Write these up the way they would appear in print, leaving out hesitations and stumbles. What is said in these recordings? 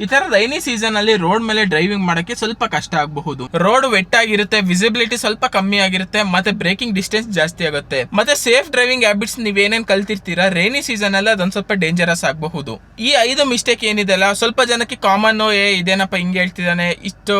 ಈ ತರ rainy season ಅಲ್ಲಿ ರೋಡ್ ಮೇಲೆ ಡ್ರೈವಿಂಗ್ ಮಾಡಕ್ಕೆ ಸ್ವಲ್ಪ ಕಷ್ಟ ಆಗಬಹುದು. ರೋಡ್ ವೆಟ್ ಆಗಿರುತ್ತೆ, ವಿಸಿಬಿಲಿಟಿ ಸ್ವಲ್ಪ ಕಮ್ಮಿ ಆಗಿರುತ್ತೆ, ಮತ್ತೆ ಬ್ರೇಕಿಂಗ್ ಡಿಸ್ಟೆನ್ಸ್ ಜಾಸ್ತಿ ಆಗುತ್ತೆ. ಮತ್ತೆ ಸೇಫ್ ಡ್ರೈವಿಂಗ್ ಹ್ಯಾಬಿಟ್ಸ್ ನೀವೇನೇನ್ ಕಲ್ತಿರ್ತೀರಾ ರೈನಿ ಸೀಸನ್ ಅಲ್ಲಿ ಅದೊಂದು ಸ್ವಲ್ಪ ಡೇಂಜರಸ್ ಆಗಬಹುದು. ಈ 5 ಮಿಸ್ಟೇಕ್ ಏನಿದೆ ಅಲ್ಲ, ಸ್ವಲ್ಪ ಜನಕ್ಕೆ ಕಾಮನ್, ಇದೇನಪ್ಪ ಹಿಂಗೆ ಹೇಳ್ತಿದ್ದಾನೆ, ಇಷ್ಟು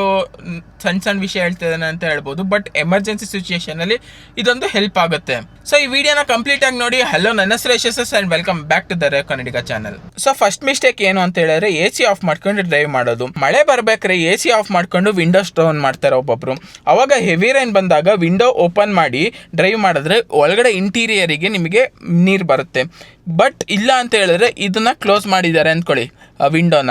ಸಣ್ಣ ವಿಷಯ ಹೇಳ್ತಿದ್ದಾನೆ ಅಂತ ಹೇಳ್ಬೋದು. ಬಟ್ ಎಮರ್ಜೆನ್ಸಿ ಸಿಚುಯೇಷನ್ ಅಲ್ಲಿ ಇದೊಂದು ಹೆಲ್ಪ್ ಆಗುತ್ತೆ. ಸೊ ಈ ವಿಡಿಯೋನ ಕಂಪ್ಲೀಟ್ ಆಗಿ ನೋಡಿ. ಹಲೋ, ನನ್ನ ಹೆಸರು Yashas and welcome back to the rave Kannadiga channel. So first mistake ಏನು ಅಂತ ಹೇಳಿದ್ರೆ AC ಆಫ್ ಮಾಡ್ಕೊಂಡು ಡ್ರೈವ್ ಮಾಡೋದು. ಮಳೆ ಬರ್ಬೇಕಾದ್ರೆ AC ಆಫ್ ಮಾಡ್ಕೊಂಡು ವಿಂಡೋಸ್ ಡೌನ್ ಮಾಡ್ತಾರೆ ಒಬ್ಬೊಬ್ರು. ಅವಾಗ ಹೆವಿ ರೈನ್ ಬಂದಾಗ ವಿಂಡೋ ಓಪನ್ ಮಾಡಿ ಡ್ರೈವ್ ಮಾಡಿದ್ರೆ ಒಳಗಡೆ ಇಂಟೀರಿಯರಿಗೆ ನಿಮಗೆ ನೀರು ಬರುತ್ತೆ. ಬಟ್ ಇಲ್ಲ ಅಂತ ಹೇಳಿದ್ರೆ ಇದನ್ನ ಕ್ಲೋಸ್ ಮಾಡಿದ್ದಾರೆ ಅಂದ್ಕೊಳ್ಳಿ ವಿಂಡೋನ,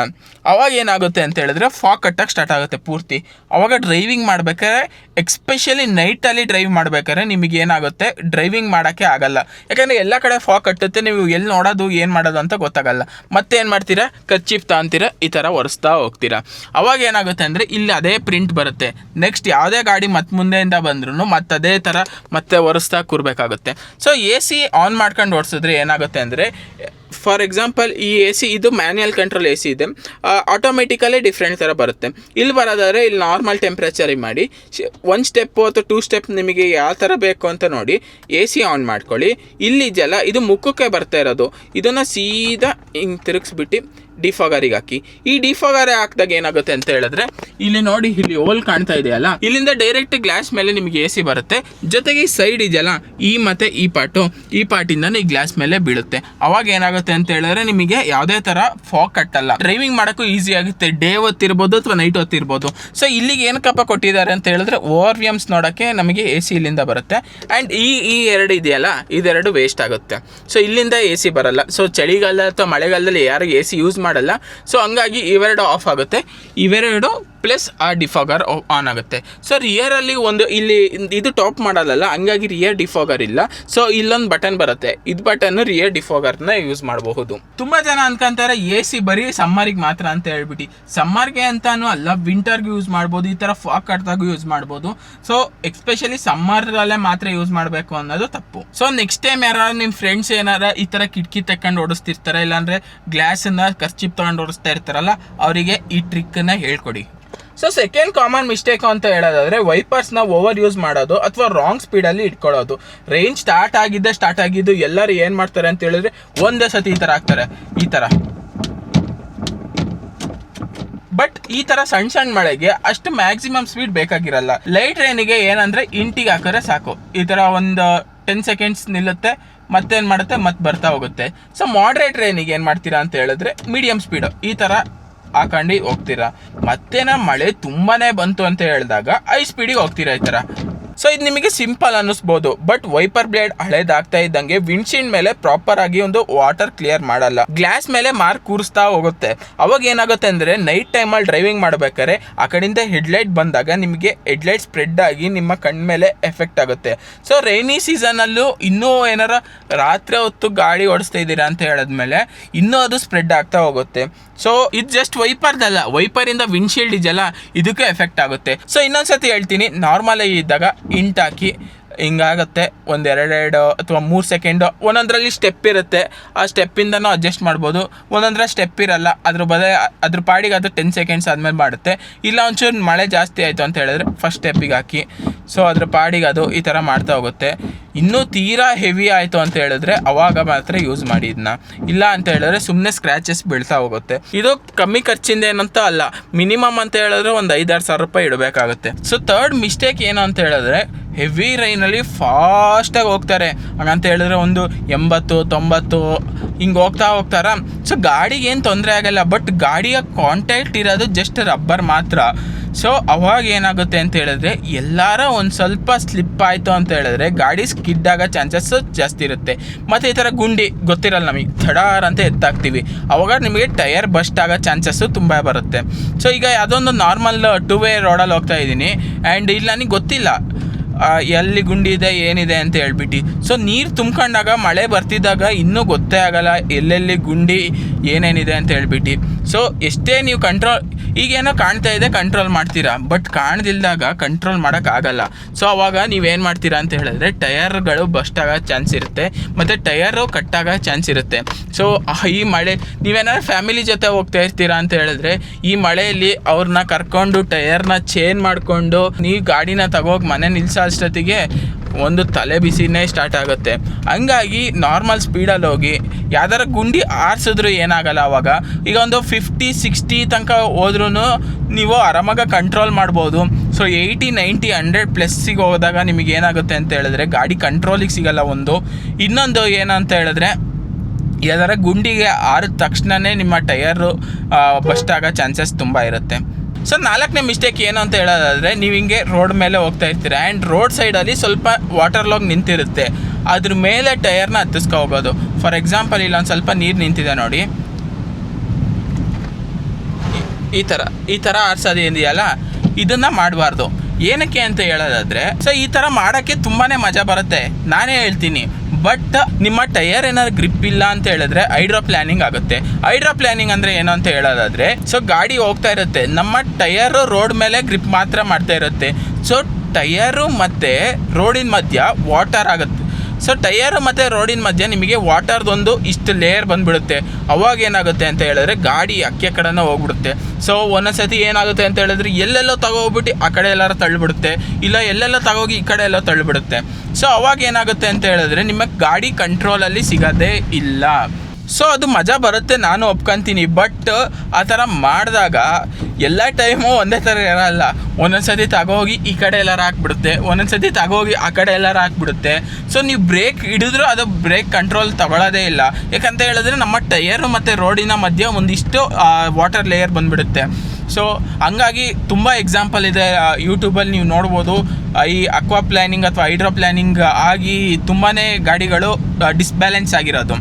ಅವಾಗ ಏನಾಗುತ್ತೆ ಅಂತ ಹೇಳಿದ್ರೆ ಫಾಗ್ ಕಟ್ಟಕ್ಕೆ ಸ್ಟಾರ್ಟ್ ಆಗುತ್ತೆ ಪೂರ್ತಿ. ಅವಾಗ ಡ್ರೈವಿಂಗ್ ಮಾಡ್ಬೇಕಾದ್ರೆ, ಎಕ್ಸ್ಪೆಷಲಿ ನೈಟಲ್ಲಿ ಡ್ರೈವ್ ಮಾಡ್ಬೇಕಾದ್ರೆ ನಿಮಗೆ ಏನಾಗುತ್ತೆ, ಡ್ರೈವಿಂಗ್ ಮಾಡೋಕ್ಕೆ ಆಗಲ್ಲ. ಯಾಕಂದರೆ ಎಲ್ಲ ಕಡೆ ಫಾಗ್ ಕಟ್ಟುತ್ತೆ, ನೀವು ಎಲ್ಲಿ ನೋಡೋದು ಏನು ಮಾಡೋದು ಅಂತ ಗೊತ್ತಾಗಲ್ಲ. ಮತ್ತೆ ಏನು ಮಾಡ್ತೀರಾ, ಕರ್ಚೀಫ್ ತಗೊಂತೀರಾ, ಈ ಥರ ಒರೆಸ್ತಾ ಹೋಗ್ತೀರಾ. ಅವಾಗ ಏನಾಗುತ್ತೆ ಅಂದರೆ ಇಲ್ಲಿ ಅದೇ ಪ್ರಿಂಟ್ ಬರುತ್ತೆ. ನೆಕ್ಸ್ಟ್ ಯಾವುದೇ ಗಾಡಿ ಮುಂದೆಯಿಂದ ಬಂದ್ರೂ ಮತ್ತೆ ಅದೇ ಥರ ಮತ್ತೆ ಒರೆಸ್ತಾ ಕೂರಬೇಕಾಗುತ್ತೆ. ಸೊ AC ಆನ್ ಮಾಡ್ಕೊಂಡು ಓಡಿಸಿದ್ರೆ ಏನಾಗುತ್ತೆ ಅಂದರೆ, ಫಾರ್ ಎಕ್ಸಾಂಪಲ್ ಈ AC ಇದು ಮ್ಯಾನ್ಯಲ್ ಕಂಟ್ರೋಲ್ AC ಇದೆ, ಆಟೋಮೆಟಿಕಲಿ ಡಿಫ್ರೆಂಟ್ ಥರ ಬರುತ್ತೆ. ಇಲ್ಲಿ ಬರೋದಾದರೆ ಇಲ್ಲಿ ನಾರ್ಮಲ್ ಟೆಂಪ್ರೇಚರಿಗೆ ಮಾಡಿ 1 ಸ್ಟೆಪ್ಪು ಅಥವಾ 2 ಸ್ಟೆಪ್ ನಿಮಗೆ ಯಾವ ಥರ ಬೇಕು ಅಂತ ನೋಡಿ AC ಆನ್ ಮಾಡ್ಕೊಳ್ಳಿ. ಇಲ್ಲಿ ಇದೆಯಲ್ಲ, ಇದು ಮುಖಕ್ಕೆ ಬರ್ತಾ ಇರೋದು, ಇದನ್ನು ಸೀದಾ ಹಿಂಗೆ ತಿರುಗಿಸ್ಬಿಟ್ಟು ಡಿಫಾಗರಿಗೆ ಹಾಕಿ. ಈ ಡಿಫಾಗರ್ ಹಾಕಿದಾಗ ಏನಾಗುತ್ತೆ ಅಂತ ಹೇಳಿದ್ರೆ, ಇಲ್ಲಿ ನೋಡಿ, ಇಲ್ಲಿ ಹೋಲ್ ಕಾಣ್ತಾ ಇದೆಯಲ್ಲ, ಇಲ್ಲಿಂದ ಡೈರೆಕ್ಟ್ ಗ್ಲಾಸ್ ಮೇಲೆ ನಿಮಗೆ AC ಬರುತ್ತೆ. ಜೊತೆಗೆ ಈ ಸೈಡ್ ಇದೆಯಲ್ಲ, ಈ ಮತ್ತೆ ಈ ಪಾರ್ಟಿಂದ ಈ ಗ್ಲಾಸ್ ಮೇಲೆ ಬೀಳುತ್ತೆ. ಅವಾಗ ಏನಾಗುತ್ತೆ ಅಂತ ಹೇಳಿದ್ರೆ ನಿಮಗೆ ಯಾವುದೇ ತರ ಫಾಗ್ ಕಟ್ಟಲ್ಲ, ಡ್ರೈವಿಂಗ್ ಮಾಡೋಕ್ಕೂ ಈಸಿ ಆಗುತ್ತೆ. ಡೇ ಹೊತ್ತಿರ್ಬೋದು ಅಥವಾ ನೈಟ್ ಹೊತ್ತಿರ್ಬೋದು. ಸೊ ಇಲ್ಲಿಗೆ ಏನಕ್ಕಪ್ಪ ಕೊಟ್ಟಿದ್ದಾರೆ ಅಂತ ಹೇಳಿದ್ರೆ ORVMs ನೋಡೋಕ್ಕೆ ನಮಗೆ AC ಇಲ್ಲಿಂದ ಬರುತ್ತೆ. ಆ್ಯಂಡ್ ಈ ಎರಡು ಇದೆಯಲ್ಲ, ಇದೆರಡು ವೇಸ್ಟ್ ಆಗುತ್ತೆ. ಸೊ ಇಲ್ಲಿಂದ AC ಬರಲ್ಲ. ಸೊ ಚಳಿಗಾಲ ಅಥವಾ ಮಳೆಗಾಲದಲ್ಲಿ ಯಾರು AC ಯೂಸ್ ಮಾಡಲ್ಲ. ಸೊ ಹಂಗಾಗಿ ಇವೆರಡು ಆಫ್ ಆಗುತ್ತೆ, ಇವೆರಡು ಪ್ಲಸ್ ಆ ಡಿಫಾಗರ್ ಆನ್ ಆಗುತ್ತೆ. ಸೊ ರಿಯರಲ್ಲಿ ಇಲ್ಲಿ ಇದು ಟಾಪ್ ಮಾಡಲ್ಲ, ಹಂಗಾಗಿ ರಿಯರ್ ಡಿಫಾಗರ್ ಇಲ್ಲ. ಸೊ ಇಲ್ಲೊಂದು ಬಟನ್ ಬರುತ್ತೆ, ಇದು ಬಟನ್ ರಿಯರ್ ಡಿಫಾಗರ್ನ ಯೂಸ್ ಮಾಡಬಹುದು. ತುಂಬಾ ಜನ ಅನ್ಕೊಂತಾರೆ AC ಬರೀ ಸಮ್ಮರಿಗೆ ಮಾತ್ರ ಅಂತ ಹೇಳ್ಬಿಟ್ಟು. ಸಮ್ಮರ್ಗೆ ಅಂತಾನು ಅಲ್ಲ, ವಿಂಟರ್ಗೆ ಯೂಸ್ ಮಾಡ್ಬೋದು, ಈ ತರ ಫಾಗ್ ಕಟ್ಟಿದಾಗೂ ಯೂಸ್ ಮಾಡ್ಬೋದು. ಸೊ ಎಕ್ಸ್ಪೆಷಲಿ ಸಮ್ಮರಲ್ಲೇ ಮಾತ್ರ ಯೂಸ್ ಮಾಡಬೇಕು ಅನ್ನೋದು ತಪ್ಪು. ಸೊ ನೆಕ್ಸ್ಟ್ ಟೈಮ್ ಯಾರು ನಿಮ್ಮ ಫ್ರೆಂಡ್ಸ್ ಏನಾರ ಈ ತರ ಕಿಟಕಿ ತಕೊಂಡು ಓಡಿಸ್ತಿರ್ತಾರೆ, ಇಲ್ಲಾಂದ್ರೆ ಗ್ಲಾಸನ್ನ ಖರ್ಚಿಪ್ ತಗೊಂಡು ಓಡಿಸ್ತಾ ಇರ್ತಾರಲ್ಲ, ಅವರಿಗೆ ಈ ಟ್ರಿಕ್ನ ಹೇಳ್ಕೊಡಿ. ಸೊ ಸೆಕೆಂಡ್ ಕಾಮನ್ ಮಿಸ್ಟೇಕ್ ಅಂತ ಹೇಳೋದಾದ್ರೆ ವೈಪರ್ಸ್ನ ಓವರ್ ಯೂಸ್ ಮಾಡೋದು ಅಥವಾ ರಾಂಗ್ ಸ್ಪೀಡಲ್ಲಿ ಇಟ್ಕೊಳ್ಳೋದು. ರೈನ್ ಸ್ಟಾರ್ಟ್ ಆಗಿದ್ದು ಎಲ್ಲರೂ ಏನು ಮಾಡ್ತಾರೆ ಅಂತ ಹೇಳಿದ್ರೆ ಒಂದೇ ಸತಿ ಈ ಥರ ಹಾಕ್ತಾರೆ, ಈ ಥರ. ಬಟ್ ಈ ಥರ ಸಣ್ಣ ಮಳೆಗೆ ಅಷ್ಟು ಮ್ಯಾಕ್ಸಿಮಮ್ ಸ್ಪೀಡ್ ಬೇಕಾಗಿರಲ್ಲ. ಲೈಟ್ ರೈನಿಗೆ ಏನಂದರೆ ಇಂಟಿಗೆ ಹಾಕಿದ್ರೆ ಸಾಕು, ಈ ಥರ ಒಂದು 10 ಸೆಕೆಂಡ್ಸ್ ನಿಲ್ಲುತ್ತೆ, ಮತ್ತೇನು ಮಾಡುತ್ತೆ, ಮತ್ತೆ ಬರ್ತಾ ಹೋಗುತ್ತೆ. ಸೊ ಮಾಡ್ರೇಟ್ ರೈನಿಗೆ ಏನು ಮಾಡ್ತೀರಾ ಅಂತ ಹೇಳಿದ್ರೆ ಮೀಡಿಯಮ್ ಸ್ಪೀಡು ಈ ಥರ ಹಾಕೊಂಡು ಹೋಗ್ತೀರಾ. ಮತ್ತೇನ ಮಳೆ ತುಂಬಾನೇ ಬಂತು ಅಂತ ಹೇಳಿದಾಗ 5 ಸ್ಪೀಡಿಗೆ ಹೋಗ್ತೀರಾ ಈ ಥರ. ಸೊ ಇದು ನಿಮಗೆ ಸಿಂಪಲ್ ಅನ್ನಿಸ್ಬೋದು, ಬಟ್ ವೈಪರ್ ಬ್ಲೇಡ್ ಹಳೇದಾಗ್ತಾ ಇದ್ದಂಗೆ ವಿಂಡ್ಶೀಲ್ಡ್ ಮೇಲೆ ಪ್ರಾಪರ್ ಆಗಿ ಒಂದು ವಾಟರ್ ಕ್ಲಿಯರ್ ಮಾಡಲ್ಲ, ಗ್ಲಾಸ್ ಮೇಲೆ ಮಾರ್ಕ್ ಕೂರಿಸ್ತಾ ಹೋಗುತ್ತೆ. ಅವಾಗ ಏನಾಗುತ್ತೆ ಅಂದರೆ ನೈಟ್ ಟೈಮಲ್ಲಿ ಡ್ರೈವಿಂಗ್ ಮಾಡಬೇಕಾದ್ರೆ ಆ ಕಡೆಯಿಂದ ಹೆಡ್ಲೈಟ್ ಬಂದಾಗ ನಿಮಗೆ ಹೆಡ್ಲೈಟ್ ಸ್ಪ್ರೆಡ್ ಆಗಿ ನಿಮ್ಮ ಕಣ್ಣ ಮೇಲೆ ಎಫೆಕ್ಟ್ ಆಗುತ್ತೆ. ಸೊ ರೈನಿ ಸೀಸನಲ್ಲೂ ಇನ್ನೂ ಏನಾರ ರಾತ್ರಿ ಹೊತ್ತು ಗಾಡಿ ಓಡಿಸ್ತಾ ಇದ್ದೀರಾ ಅಂತ ಹೇಳಿದ್ಮೇಲೆ ಇನ್ನೂ ಅದು ಸ್ಪ್ರೆಡ್ ಆಗ್ತಾ ಹೋಗುತ್ತೆ. ಸೊ ಇದು ಜಸ್ಟ್ ವೈಪರ್ದಲ್ಲ, ವೈಪರಿಂದ ವಿಂಡ್ಶೀಲ್ಡ್ ಇದೆಯಲ್ಲ ಇದಕ್ಕೆ ಎಫೆಕ್ಟ್ ಆಗುತ್ತೆ. ಸೊ ಇನ್ನೊಂದ್ಸತಿ ಹೇಳ್ತೀನಿ, ನಾರ್ಮಲ್ ಆಗಿ ಇದ್ದಾಗ ಇಂಟ್ ಹಾಕಿ ಹಿಂಗಾಗುತ್ತೆ, ಒಂದು 2 ಅಥವಾ 3 ಸೆಕೆಂಡು. ಒಂದೊಂದರಲ್ಲಿ ಸ್ಟೆಪ್ ಇರುತ್ತೆ, ಆ ಸ್ಟೆಪ್ಪಿಂದನೂ ಅಡ್ಜಸ್ಟ್ ಮಾಡ್ಬೋದು. ಒಂದೊಂದರಲ್ಲಿ ಸ್ಟೆಪ್ ಇರಲ್ಲ, ಅದ್ರ ಪಾಡಿಗೆ ಅದು 10 ಸೆಕೆಂಡ್ಸ್ ಆದಮೇಲೆ ಮಾಡುತ್ತೆ. ಇಲ್ಲ ಒಂಚೂರು ಮಳೆ ಜಾಸ್ತಿ ಆಯಿತು ಅಂತ ಹೇಳಿದ್ರೆ ಫಸ್ಟ್ ಸ್ಟೆಪ್ಪಿಗೆ ಹಾಕಿ, ಸೊ ಅದ್ರ ಪಾಡಿಗೆ ಅದು ಈ ಥರ ಮಾಡ್ತಾ ಹೋಗುತ್ತೆ. ಇನ್ನೂ ತೀರಾ ಹೆವಿ ಆಯಿತು ಅಂತ ಹೇಳಿದ್ರೆ ಅವಾಗ ಮಾತ್ರ ಯೂಸ್ ಮಾಡಿ ಇದನ್ನ. ಇಲ್ಲ ಅಂತ ಹೇಳಿದ್ರೆ ಸುಮ್ಮನೆ ಸ್ಕ್ರ್ಯಾಚಸ್ ಬೀಳ್ತಾ ಹೋಗುತ್ತೆ. ಇದು ಕಮ್ಮಿ ಖರ್ಚಿಂದ ಏನಂತ ಅಲ್ಲ, ಮಿನಿಮಮ್ ಅಂತ ಹೇಳಿದ್ರೆ ಒಂದು 5-6 ಸಾವಿರ ರೂಪಾಯಿ ಇಡಬೇಕಾಗುತ್ತೆ. ಸೊ ಥರ್ಡ್ ಮಿಸ್ಟೇಕ್ ಏನು ಅಂತ ಹೇಳಿದ್ರೆ ಹೆವಿ ರೈನಲ್ಲಿ ಫಾಸ್ಟಾಗಿ ಹೋಗ್ತಾರೆ. ಹಾಗಂತ ಹೇಳಿದ್ರೆ ಒಂದು 80-90 ಹಿಂಗೆ ಹೋಗ್ತಾರ. ಸೊ ಗಾಡಿಗೆ ಏನು ತೊಂದರೆ ಆಗಲ್ಲ, ಬಟ್ ಗಾಡಿಯ ಕಾಂಟ್ಯಾಕ್ಟ್ ಇರೋದು ಜಸ್ಟ್ ರಬ್ಬರ್ ಮಾತ್ರ. ಸೊ ಅವಾಗ ಏನಾಗುತ್ತೆ ಅಂತ ಹೇಳಿದ್ರೆ ಎಲ್ಲಾರ ಒಂದು ಸ್ವಲ್ಪ ಸ್ಲಿಪ್ ಆಯಿತು ಅಂತ ಹೇಳಿದ್ರೆ ಗಾಡಿ ಸ್ಕಿಡ್ ಆಗೋ ಚಾನ್ಸಸ್ ಜಾಸ್ತಿ ಇರುತ್ತೆ. ಮತ್ತು ಈ ಥರ ಗುಂಡಿ ಗೊತ್ತಿರಲ್ಲ ನಮಗೆ, ಥಡಾರ್ ಅಂತ ಎತ್ತಾಕ್ತೀವಿ, ಅವಾಗ ನಿಮಗೆ ಟೈರ್ ಬಸ್ಟ್ ಆಗೋ ಚಾನ್ಸಸ್ಸು ತುಂಬ ಬರುತ್ತೆ. ಸೊ ಈಗ ಯಾವುದೊಂದು ನಾರ್ಮಲ್ 2 ವೇ ರೋಡಲ್ಲಿ ಹೋಗ್ತಾ ಇದ್ದೀನಿ ಆ್ಯಂಡ್ ಇಲ್ಲಿ ನನಗೆ ಗೊತ್ತಿಲ್ಲ ಎಲ್ಲಿ ಗುಂಡಿ ಇದೆ ಏನಿದೆ ಅಂತ ಹೇಳ್ಬಿಟ್ಟು. ಸೊ ನೀರು ತುಂಬ್ಕೊಂಡಾಗ ಮಳೆ ಬರ್ತಿದ್ದಾಗ ಇನ್ನೂ ಗೊತ್ತೇ ಆಗಲ್ಲ ಎಲ್ಲೆಲ್ಲಿ ಗುಂಡಿ ಏನೇನಿದೆ ಅಂತ ಹೇಳ್ಬಿಟ್ಟು. ಸೊ ಎಷ್ಟೇ ನೀವು ಈಗೇನೋ ಕಾಣ್ತಾ ಇದೆ ಕಂಟ್ರೋಲ್ ಮಾಡ್ತೀರಾ, ಬಟ್ ಕಾಣ್ದಿಲ್ದಾಗ ಕಂಟ್ರೋಲ್ ಮಾಡೋಕ್ಕಾಗಲ್ಲ. ಸೊ ಅವಾಗ ನೀವೇನು ಮಾಡ್ತೀರಾ ಅಂತ ಹೇಳಿದ್ರೆ ಟಯರ್ಗಳು ಬಸ್ಟ್ ಆಗೋ ಚಾನ್ಸ್ ಇರುತ್ತೆ, ಮತ್ತು ಟಯರು ಕಟ್ಟಾಗೋ ಚಾನ್ಸ್ ಇರುತ್ತೆ. ಸೊ ಈ ಮಳೆ ನೀವೇನಾದ್ರು ಫ್ಯಾಮಿಲಿ ಜೊತೆ ಹೋಗ್ತಾ ಇರ್ತೀರಾ ಅಂತ ಹೇಳಿದ್ರೆ ಈ ಮಳೆಯಲ್ಲಿ ಅವ್ರನ್ನ ಕರ್ಕೊಂಡು ಟಯರ್ನ ಚೇಂಜ್ ಮಾಡಿಕೊಂಡು ನೀವು ಗಾಡಿನ ತಗೋಗಿ ಮನೆ ನಿಲ್ಸೋ ಅಷ್ಟೊತ್ತಿಗೆ ಒಂದು ತಲೆ ಬಿಸಿನೇ ಸ್ಟಾರ್ಟ್ ಆಗುತ್ತೆ. ಹಂಗಾಗಿ ನಾರ್ಮಲ್ ಸ್ಪೀಡಲ್ಲಿ ಹೋಗಿ ಯಾವ್ದಾರ ಗುಂಡಿ ಆರಿಸಿದ್ರು ಏನಾಗಲ್ಲ. ಅವಾಗ ಈಗ ಒಂದು 50-60 ತನಕ ಹೋದ್ರೂ ನೀವು ಆರಾಮಾಗಿ ಕಂಟ್ರೋಲ್ ಮಾಡ್ಬೋದು. ಸೊ 80-90 100+ ಹೋದಾಗ ನಿಮಗೆ ಏನಾಗುತ್ತೆ ಅಂತ ಹೇಳಿದ್ರೆ ಗಾಡಿ ಕಂಟ್ರೋಲಿಗೆ ಸಿಗಲ್ಲ. ಇನ್ನೊಂದು ಏನಂತ ಹೇಳಿದ್ರೆ ಯಾವ್ದಾರ ಗುಂಡಿಗೆ ಆರಿದ ತಕ್ಷಣವೇ ನಿಮ್ಮ ಟಯರು ಬಸ್ಟ್ ಆಗೋ ಚಾನ್ಸಸ್ ತುಂಬ ಇರುತ್ತೆ. ಸೊ 4ನೇ ಮಿಸ್ಟೇಕ್ ಏನು ಅಂತ ಹೇಳೋದಾದರೆ, ನೀವು ಹಿಂಗೆ ರೋಡ್ ಮೇಲೆ ಹೋಗ್ತಾ ಇರ್ತೀರ ಆ್ಯಂಡ್ ರೋಡ್ ಸೈಡಲ್ಲಿ ಸ್ವಲ್ಪ ವಾಟರ್ ಲಾಗ್ ನಿಂತಿರುತ್ತೆ, ಅದ್ರ ಮೇಲೆ ಟಯರ್ನ ಹತ್ತಿಸ್ಕೊ ಹೋಗೋದು. ಫಾರ್ ಎಕ್ಸಾಂಪಲ್ ಇಲ್ಲೊಂದು ಸ್ವಲ್ಪ ನೀರು ನಿಂತಿದೆ ನೋಡಿ, ಈ ಥರ ಆರಿಸೋದು ಏನಿದೆಯಲ್ಲ ಇದನ್ನು ಮಾಡಬಾರ್ದು. ಏನಕ್ಕೆ ಅಂತ ಹೇಳೋದಾದರೆ, ಸೊ ಈ ಥರ ಮಾಡೋಕ್ಕೆ ತುಂಬಾ ಮಜಾ ಬರುತ್ತೆ, ನಾನೇ ಹೇಳ್ತೀನಿ. ಬಟ್ ನಿಮ್ಮ ಟಯರ್ ಏನಾದ್ರು ಗ್ರಿಪ್ ಇಲ್ಲ ಅಂತ ಹೇಳಿದ್ರೆ ಹೈಡ್ರೋಪ್ಲಾನಿಂಗ್ ಆಗುತ್ತೆ. ಹೈಡ್ರೋಪ್ಲಾನಿಂಗ್ ಅಂದರೆ ಏನು ಅಂತ ಹೇಳೋದಾದರೆ, ಸೊ ಗಾಡಿ ಹೋಗ್ತಾ ಇರುತ್ತೆ, ನಮ್ಮ ಟಯರು ರೋಡ್ ಮೇಲೆ ಗ್ರಿಪ್ ಮಾತ್ರ ಮಾಡ್ತಾ ಇರುತ್ತೆ. ಸೊ ಟಯರು ಮತ್ತು ರೋಡಿನ ಮಧ್ಯ ವಾಟರ್ ಆಗುತ್ತೆ. ಸೊ ಟಯರು ಮತ್ತು ರೋಡಿನ ಮಧ್ಯೆ ನಿಮಗೆ ವಾಟರ್ದೊಂದು ಇಷ್ಟು ಲೇಯರ್ ಬಂದುಬಿಡುತ್ತೆ. ಅವಾಗ ಏನಾಗುತ್ತೆ ಅಂತ ಹೇಳಿದ್ರೆ ಗಾಡಿ ಅಕ್ಕೆ ಕಡೆನೇ ಹೋಗ್ಬಿಡುತ್ತೆ. ಸೊ ಒಂದೊಂದ್ಸತಿ ಏನಾಗುತ್ತೆ ಅಂತ ಹೇಳಿದ್ರೆ ಎಲ್ಲೆಲ್ಲೋ ತಗೋಗ್ಬಿಟ್ಟು ಆ ಕಡೆ ಎಲ್ಲಾರು ತಳ್ಳಿಬಿಡುತ್ತೆ, ಇಲ್ಲ ಎಲ್ಲೆಲ್ಲೋ ತಗೋಗಿ ಈ ಕಡೆ ಎಲ್ಲೋ ತಳ್ಳಿಬಿಡುತ್ತೆ. ಸೊ ಅವಾಗ ಏನಾಗುತ್ತೆ ಅಂತ ಹೇಳಿದ್ರೆ ನಿಮಗೆ ಗಾಡಿ ಕಂಟ್ರೋಲಲ್ಲಿ ಸಿಗೋದೇ ಇಲ್ಲ. ಸೊ ಅದು ಮಜಾ ಬರುತ್ತೆ, ನಾನು ಒಪ್ಕೊತೀನಿ. ಬಟ್ ಆ ಥರ ಮಾಡಿದಾಗ ಎಲ್ಲ ಟೈಮು ಒಂದೇ ಥರ ಇರೋಲ್ಲ. ಒಂದೊಂದ್ಸತಿ ತಗೋಗಿ ಈ ಕಡೆ ಎಲ್ಲಾರು ಹಾಕ್ಬಿಡುತ್ತೆ, ಒಂದೊಂದ್ಸತಿ ತಗೋಗಿ ಆ ಕಡೆ ಎಲ್ಲಾರು ಹಾಕ್ಬಿಡುತ್ತೆ. ಸೊ ನೀವು ಬ್ರೇಕ್ ಹಿಡಿದ್ರೂ ಅದು ಬ್ರೇಕ್ ಕಂಟ್ರೋಲ್ ತಗೊಳ್ಳೋದೇ ಇಲ್ಲ. ಯಾಕಂತ ಹೇಳಿದ್ರೆ ನಮ್ಮ ಟಯರು ಮತ್ತು ರೋಡಿನ ಮಧ್ಯೆ ಒಂದಿಷ್ಟು ವಾಟರ್ ಲೇಯರ್ ಬಂದುಬಿಡುತ್ತೆ. ಸೊ ಹಂಗಾಗಿ ತುಂಬ ಎಕ್ಸಾಂಪಲ್ ಇದೆ, ಯೂಟ್ಯೂಬಲ್ಲಿ ನೀವು ನೋಡ್ಬೋದು. ಈ ಅಕ್ವಾ ಪ್ಲ್ಯಾನಿಂಗ್ ಅಥವಾ ಹೈಡ್ರೋ ಪ್ಲ್ಯಾನಿಂಗ್ ಆಗಿ ತುಂಬಾ ಗಾಡಿಗಳು ಡಿಸ್ಬ್ಯಾಲೆನ್ಸ್ ಆಗಿರೋದು.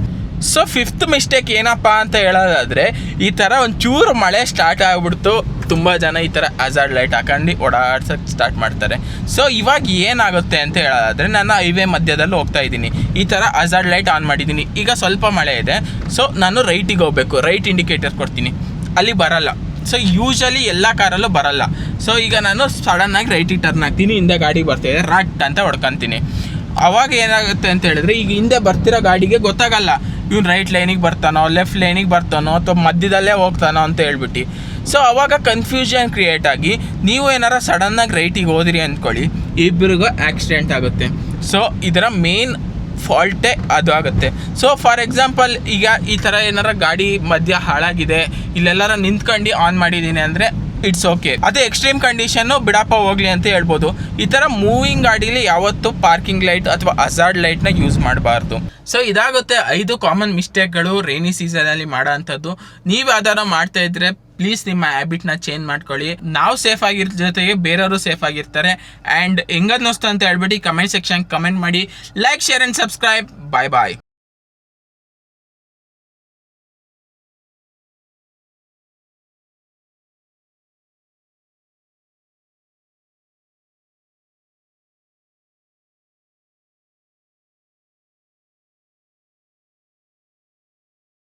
ಸೊ 5th ಮಿಸ್ಟೇಕ್ ಏನಪ್ಪ ಅಂತ ಹೇಳೋದಾದರೆ, ಈ ಥರ ಒಂಚೂರು ಮಳೆ ಸ್ಟಾರ್ಟ್ ಆಗಿಬಿಡ್ತು, ತುಂಬ ಜನ ಈ ಥರ ಹಜಾರ್ಡ್ ಲೈಟ್ ಹಾಕೊಂಡು ಓಡಾಡ್ಸೋಕ್ಕೆ ಸ್ಟಾರ್ಟ್ ಮಾಡ್ತಾರೆ. ಸೊ ಇವಾಗ ಏನಾಗುತ್ತೆ ಅಂತ ಹೇಳೋದಾದರೆ, ನಾನು ಹೈವೇ ಮಧ್ಯದಲ್ಲಿ ಹೋಗ್ತಾ ಇದ್ದೀನಿ, ಈ ಥರ ಹಜಾರ್ಡ್ ಲೈಟ್ ಆನ್ ಮಾಡಿದ್ದೀನಿ, ಈಗ ಸ್ವಲ್ಪ ಮಳೆ ಇದೆ, ಸೊ ನಾನು ರೈಟಿಗೆ ಹೋಗಬೇಕು, ರೈಟ್ ಇಂಡಿಕೇಟರ್ ಕೊಡ್ತೀನಿ, ಅಲ್ಲಿ ಬರಲ್ಲ. ಸೊ ಯೂಶಲಿ ಎಲ್ಲ ಕಾರಲ್ಲೂ ಬರಲ್ಲ. ಸೊ ಈಗ ನಾನು ಸಡನ್ನಾಗಿ ರೈಟಿಗೆ ಟರ್ನ್ ಆಗ್ತೀನಿ, ಹಿಂದೆ ಗಾಡಿ ಬರ್ತಾಯಿದೆ, ರಾಟ್ ಅಂತ ಹೊಡ್ಕೊತೀನಿ. ಅವಾಗ ಏನಾಗುತ್ತೆ ಅಂತ ಹೇಳಿದ್ರೆ, ಈಗ ಹಿಂದೆ ಬರ್ತಿರೋ ಗಾಡಿಗೆ ಗೊತ್ತಾಗಲ್ಲ ಇವ್ನು ರೈಟ್ ಲೈನಿಗೆ ಬರ್ತಾನೋ ಲೆಫ್ಟ್ ಲೈನಿಗೆ ಬರ್ತಾನೋ ಅಥವಾ ಮಧ್ಯದಲ್ಲೇ ಹೋಗ್ತಾನೋ ಅಂತ ಹೇಳ್ಬಿಟ್ಟು. ಸೊ ಅವಾಗ ಕನ್ಫ್ಯೂಷನ್ ಕ್ರಿಯೇಟ್ ಆಗಿ ನೀವು ಏನಾರ ಸಡನ್ನಾಗಿ ರೈಟಿಗೆ ಹೋದ್ರಿ ಅಂದ್ಕೊಳ್ಳಿ, ಇಬ್ಬರಿಗೂ ಆಕ್ಸಿಡೆಂಟ್ ಆಗುತ್ತೆ. ಸೊ ಇದರ ಮೇನ್ ಫಾಲ್ಟೇ ಅದು ಆಗುತ್ತೆ. ಸೊ ಫಾರ್ ಎಕ್ಸಾಂಪಲ್ ಈಗ ಈ ಥರ ಏನಾರ ಗಾಡಿ ಮಧ್ಯ ಹಾಳಾಗಿದೆ, ಇಲ್ಲೆಲ್ಲಾರ ನಿಂತ್ಕೊಂಡು ಆನ್ ಮಾಡಿದ್ದೀನಿ ಅಂದರೆ ಇಟ್ಸ್ ಓಕೆ, ಅದೇ ಎಕ್ಸ್ಟ್ರೀಮ್ ಕಂಡೀಷನ್ನು ಬಿಡಪ್ಪ ಹೋಗ್ಲಿ ಅಂತ ಹೇಳ್ಬೋದು. ಈ ಥರ ಮೂವಿಂಗ್ ಗಾಡೀಲಿ ಯಾವತ್ತೂ ಪಾರ್ಕಿಂಗ್ ಲೈಟ್ ಅಥವಾ ಹಜಾರ್ಡ್ ಲೈಟ್ನ ಯೂಸ್ ಮಾಡಬಾರ್ದು. ಸೊ ಇದಾಗುತ್ತೆ 5 ಕಾಮನ್ ಮಿಸ್ಟೇಕ್ಗಳು ರೈನಿ ಸೀಸನಲ್ಲಿ ಮಾಡೋ ಅಂಥದ್ದು. ನೀವು ಯಾವ್ದಾರ ಮಾಡ್ತಾ ಇದ್ರೆ ಪ್ಲೀಸ್ ನಿಮ್ಮ ಹ್ಯಾಬಿಟ್ನ ಚೇಂಜ್ ಮಾಡ್ಕೊಳ್ಳಿ. ನಾವು ಸೇಫ್ ಆಗಿರೋ ಜೊತೆಗೆ ಬೇರೆಯವರು ಸೇಫ್ ಆಗಿರ್ತಾರೆ. ಆ್ಯಂಡ್ ಹೆಂಗನ್ನಿಸ್ತು ಅಂತ ಹೇಳ್ಬಿಟ್ಟು ಕಮೆಂಟ್ ಸೆಕ್ಷನ್ ಕಮೆಂಟ್ ಮಾಡಿ. Like, share and subscribe. Bye bye.